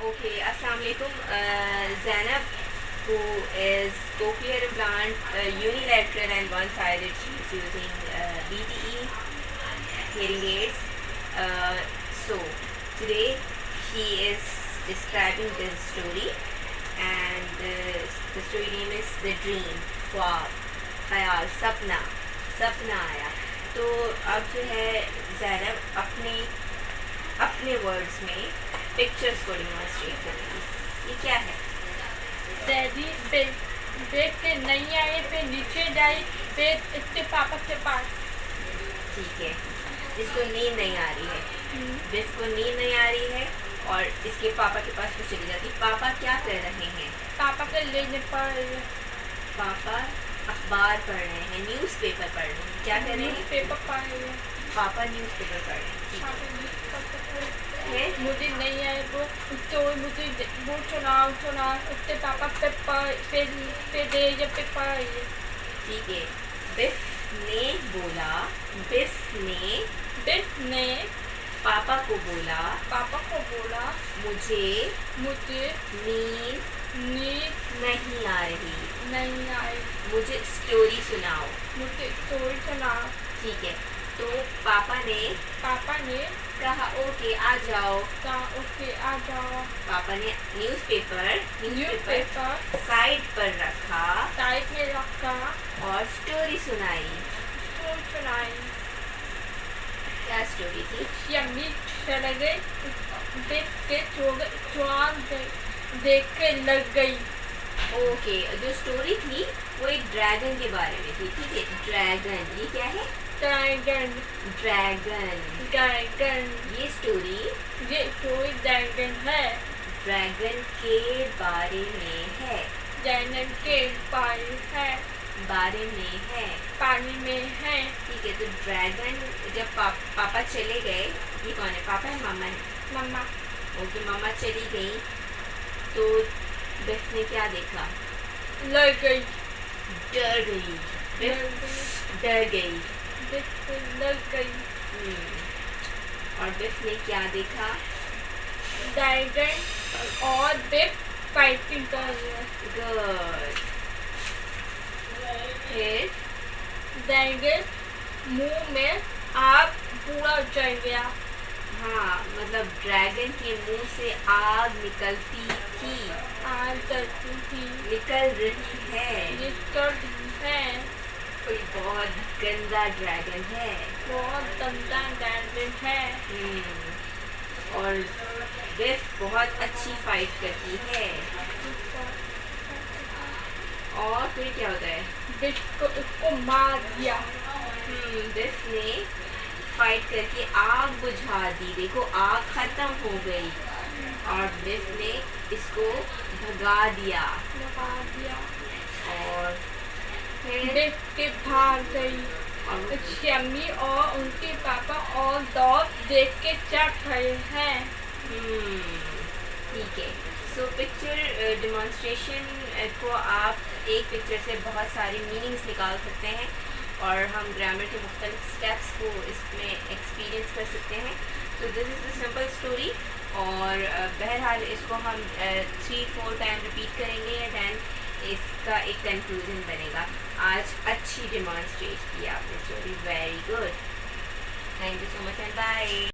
Okay, Assalamu alaikum. Zainab, who is cochlear implant, unilateral and one-sided, she's using BTE hearing aids. Uh, so today she is describing the story, and the story name is The Dream, ख्वाब, ख्याल, सपना, सपना आया. तो अब जो है ज़ैनब अपने अपने वर्ड्स में पिक्चर्स को डिमॉन्स्ट्रेट करेगी. ये क्या है? डैडी देख के नहीं आए, फिर नीचे जाए, फिर इसके पापा के पास. ठीक है, जिसको नींद नहीं आ रही है, जिसको नींद नहीं आ रही है और इसके पापा के पास वो चली जाती. पापा क्या कर रहे हैं? पापा के लेने पर पापा अखबार पढ़ रहे हैं, न्यूज़पेपर पढ़ रहे हैं. क्या कर रहे हैं? पेपर पढ़ रहे हैं. पापा न्यूज़पेपर पढ़ रहे हैं. मुझे नहीं आए वो, तो मुझे वो सुना उसके पापा पे दे जब पेपर. ठीक है. बिफ ने बोला, बिफ ने पापा को बोला, मुझे नींद नहीं आ रही, मुझे स्टोरी सुनाओ. ठीक है. तो पापा ने कहा ओके आ जाओ. पापा ने न्यूज़पेपर साइड पर रखा साइड में रखा और स्टोरी सुनाई. क्या स्टोरी थी? यम्मी चले गए, देख के देख के लग गई. ओके, जो स्टोरी थी वो एक ड्रैगन के बारे में थी. ठीक है, ड्रैगन. ये क्या है? ड्रैगन. ये स्टोरी ड्रैगन है. ड्रैगन के बारे में है. ड्रैगन के बारे में है. पानी में है. ठीक है. तो ड्रैगन जब पापा चले गए, ये कौन है? पापा है, मामा है? मम्मा. ओके, मामा चली गई तो बिफ ने क्या देखा? लग गई. डर गई. डर गई. लग गई. और बिफ ने क्या देखा? ड्रैगन और बिफ फाइटिंग कर रहे हैं. गुड. फिर ड्रैगन मुंह में आग पूरा जल गया. हाँ, मतलब ड्रैगन के मुंह से आग निकलती थी. आग जलती थी. निकल रही है. कोई बहुत गंदा ड्रैगन है. बहुत गंदा ड्रैगन है. और बिफ बहुत अच्छी फाइट करती है. और फिर क्या होता है? बिफ को उसको मार दिया. बिफ ने फाइट करके आग बुझा दी. देखो, आग खत्म हो गई और बिफ ने इसको भगा दिया. और फिर बिफ के भाग गई. शम्मी और उनके पापा और डॉग देख के चट रहे हैं. ठीक है. सो पिक्चर डिमॉन्स्ट्रेशन को आप एक पिक्चर से बहुत सारे मीनिंग्स निकाल सकते हैं और हम ग्रामर के मुख्तलिफ स्टेप्स को इसमें एक्सपीरियंस कर सकते हैं. तो this is the simple story. और बहरहाल इसको हम 3-4 टाइम रिपीट करेंगे, दैन इसका एक कंक्लूजन बनेगा. आज अच्छी डिमॉन्स्ट्रेट की आपने story. Very good. Thank you so much and bye.